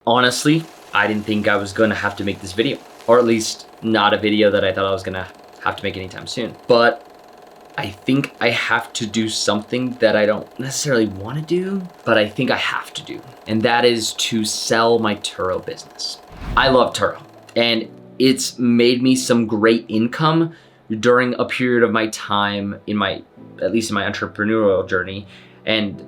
Honestly, I didn't think I was gonna have to make this video, or at least not a video that I thought I was gonna have to make anytime soon. But I think I have to do something that I don't necessarily want to do, but I think I have to do. And that is to sell my Turo business. I love Turo, and it's made me some great income during a period of my time at least in my entrepreneurial journey and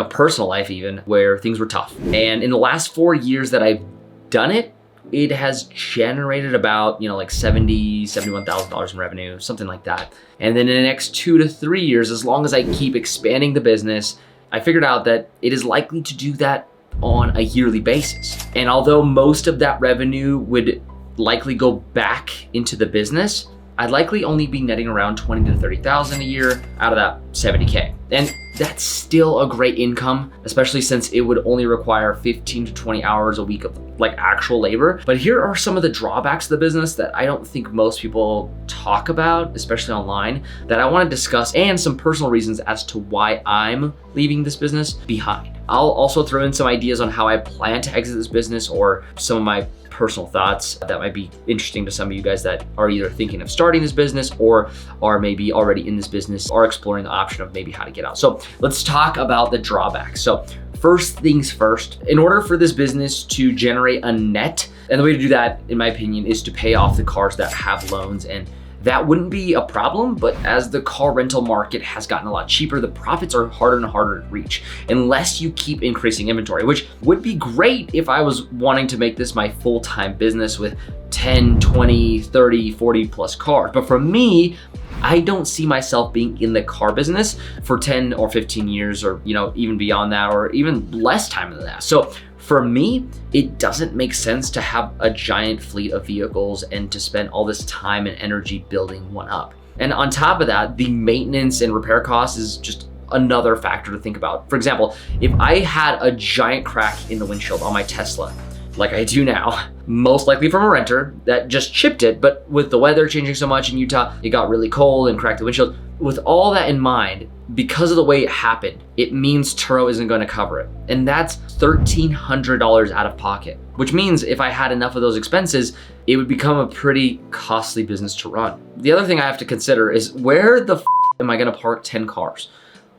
personal life even, where things were tough. And in the last 4 years that I've done it, it has generated about, like $71,000 in revenue, something like that. And then in the next 2 to 3 years, as long as I keep expanding the business, I figured out that it is likely to do that on a yearly basis. And although most of that revenue would likely go back into the business, I'd likely only be netting around 20 to 30,000 a year out of that 70K. And that's still a great income, especially since it would only require 15 to 20 hours a week of actual labor. But here are some of the drawbacks of the business that I don't think most people talk about, especially online, that I want to discuss, and some personal reasons as to why I'm leaving this business behind. I'll also throw in some ideas on how I plan to exit this business, or some of my personal thoughts that might be interesting to some of you guys that are either thinking of starting this business or are maybe already in this business or exploring the option of maybe how to get out. So let's talk about the drawbacks. So first things first, in order for this business to generate a net, and the way to do that, in my opinion, is to pay off the cars that have loans. And that wouldn't be a problem, but as the car rental market has gotten a lot cheaper, the profits are harder and harder to reach unless you keep increasing inventory, which would be great if I was wanting to make this my full-time business with 10, 20, 30, 40 plus cars. But for me, I don't see myself being in the car business for 10 or 15 years, or even beyond that, or even less time than that. So for me, it doesn't make sense to have a giant fleet of vehicles and to spend all this time and energy building one up. And on top of that, the maintenance and repair costs is just another factor to think about. For example, if I had a giant crack in the windshield on my Tesla, like I do now, most likely from a renter that just chipped it, but with the weather changing so much in Utah, it got really cold and cracked the windshield. With all that in mind, because of the way it happened, it means Turo isn't going to cover it. And that's $1,300 out of pocket, which means if I had enough of those expenses, it would become a pretty costly business to run. The other thing I have to consider is where the am I going to park 10 cars?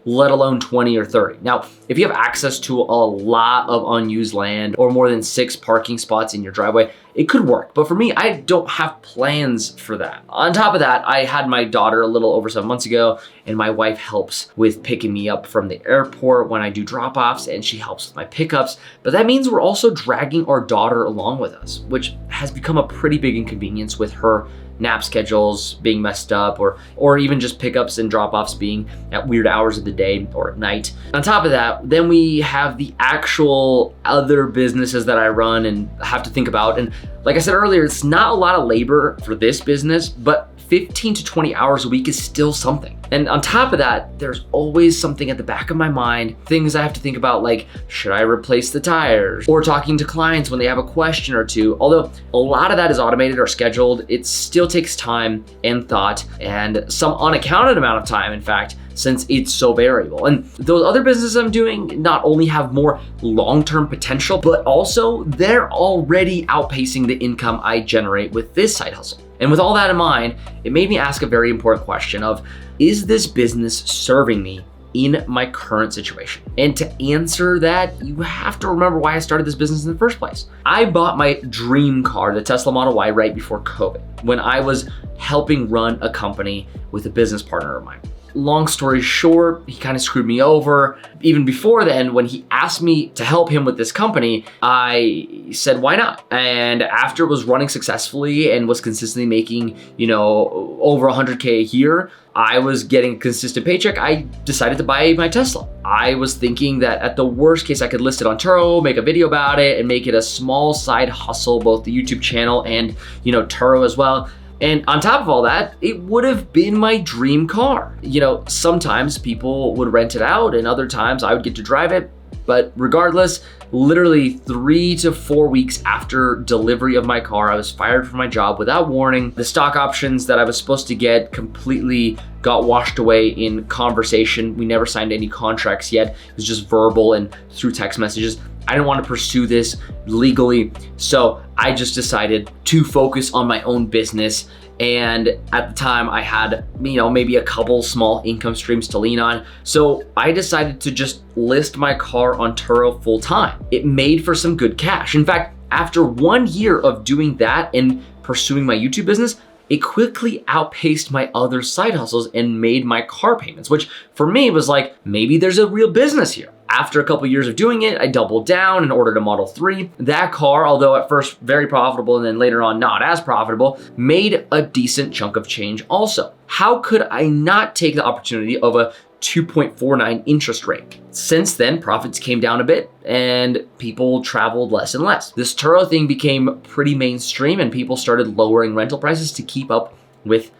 Let alone 20 or 30. Now, if you have access to a lot of unused land or more than 6 parking spots in your driveway, it could work. But for me, I don't have plans for that. On top of that, I had my daughter a little over 7 months ago, and my wife helps with picking me up from the airport when I do drop-offs, and she helps with my pickups. But that means we're also dragging our daughter along with us, which has become a pretty big inconvenience with her nap schedules being messed up, or even just pickups and drop-offs being at weird hours of the day or at night. On top of that, then we have the actual other businesses that I run and have to think about. And like I said earlier, it's not a lot of labor for this business, but 15 to 20 hours a week is still something. And on top of that, there's always something at the back of my mind, things I have to think about, like, should I replace the tires? Or talking to clients when they have a question or two. Although a lot of that is automated or scheduled, it still takes time and thought, and some unaccounted amount of time, in fact, since it's so variable. And those other businesses I'm doing not only have more long-term potential, but also they're already outpacing the income I generate with this side hustle. And with all that in mind, it made me ask a very important question of, is this business serving me in my current situation? And to answer that, you have to remember why I started this business in the first place. I bought my dream car, the Tesla Model Y, right before COVID, when I was helping run a company with a business partner of mine. Long story short, he kind of screwed me over. Even before then, when he asked me to help him with this company, I said, why not? And after it was running successfully and was consistently making, over 100K a year, I was getting a consistent paycheck, I decided to buy my Tesla. I was thinking that at the worst case, I could list it on Turo, make a video about it, and make it a small side hustle, both the YouTube channel and, Turo as well. And on top of all that, it would have been my dream car. Sometimes people would rent it out and other times I would get to drive it. But regardless, literally 3 to 4 weeks after delivery of my car, I was fired from my job without warning. The stock options that I was supposed to get completely got washed away in conversation. We never signed any contracts yet. It was just verbal and through text messages. I didn't want to pursue this legally. So I just decided to focus on my own business. And at the time I had, maybe a couple small income streams to lean on. So I decided to just list my car on Turo full time. It made for some good cash. In fact, after 1 year of doing that and pursuing my YouTube business, it quickly outpaced my other side hustles and made my car payments, which for me was like, maybe there's a real business here. After a couple years of doing it, I doubled down and ordered a Model 3. That car, although at first very profitable and then later on not as profitable, made a decent chunk of change also. How could I not take the opportunity of a 2.49 interest rate? Since then, profits came down a bit and people traveled less and less. This Turo thing became pretty mainstream and people started lowering rental prices to keep up with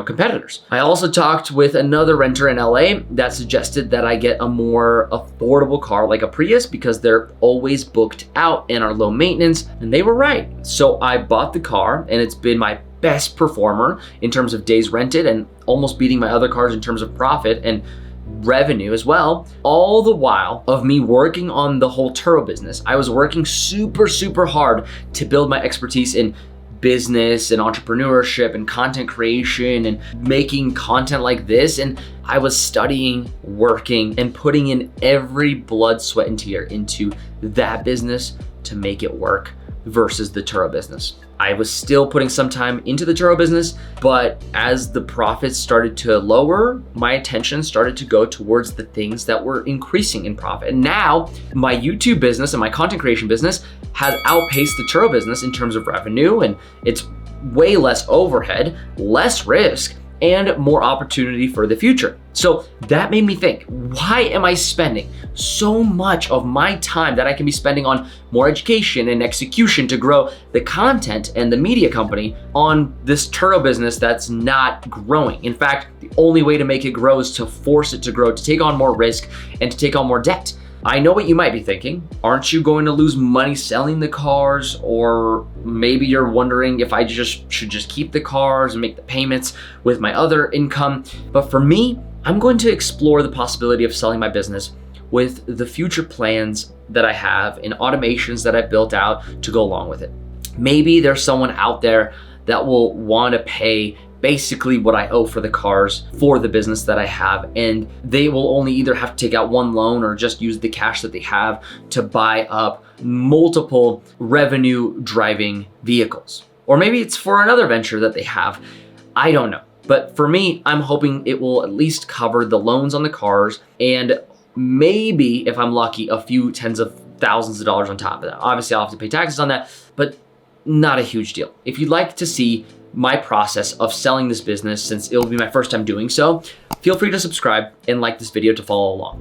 competitors. I also talked with another renter in LA that suggested that I get a more affordable car like a Prius because they're always booked out and are low maintenance, and they were right. So I bought the car and it's been my best performer in terms of days rented and almost beating my other cars in terms of profit and revenue as well. All the while of me working on the whole Turo business, I was working super hard to build my expertise in business and entrepreneurship and content creation and making content like this. And I was studying, working, and putting in every blood, sweat, and tear into that business to make it work versus the Turo business. I was still putting some time into the Turo business, but as the profits started to lower, my attention started to go towards the things that were increasing in profit. And now my YouTube business and my content creation business has outpaced the Turo business in terms of revenue, and it's way less overhead, less risk, and more opportunity for the future. So that made me think, why am I spending so much of my time that I can be spending on more education and execution to grow the content and the media company on this Turo business that's not growing? In fact, the only way to make it grow is to force it to grow, to take on more risk and to take on more debt. I know what you might be thinking. Aren't you going to lose money selling the cars? Or maybe you're wondering if I should just keep the cars and make the payments with my other income. But for me, I'm going to explore the possibility of selling my business with the future plans that I have and automations that I've built out to go along with it. Maybe there's someone out there that will want to pay basically what I owe for the cars for the business that I have, and they will only either have to take out one loan or just use the cash that they have to buy up multiple revenue driving vehicles. Or maybe it's for another venture that they have. I don't know. But for me, I'm hoping it will at least cover the loans on the cars and maybe, if I'm lucky, a few tens of thousands of dollars on top of that. Obviously, I'll have to pay taxes on that, but not a huge deal. If you'd like to see my process of selling this business, since it'll be my first time doing so, feel free to subscribe and like this video to follow along.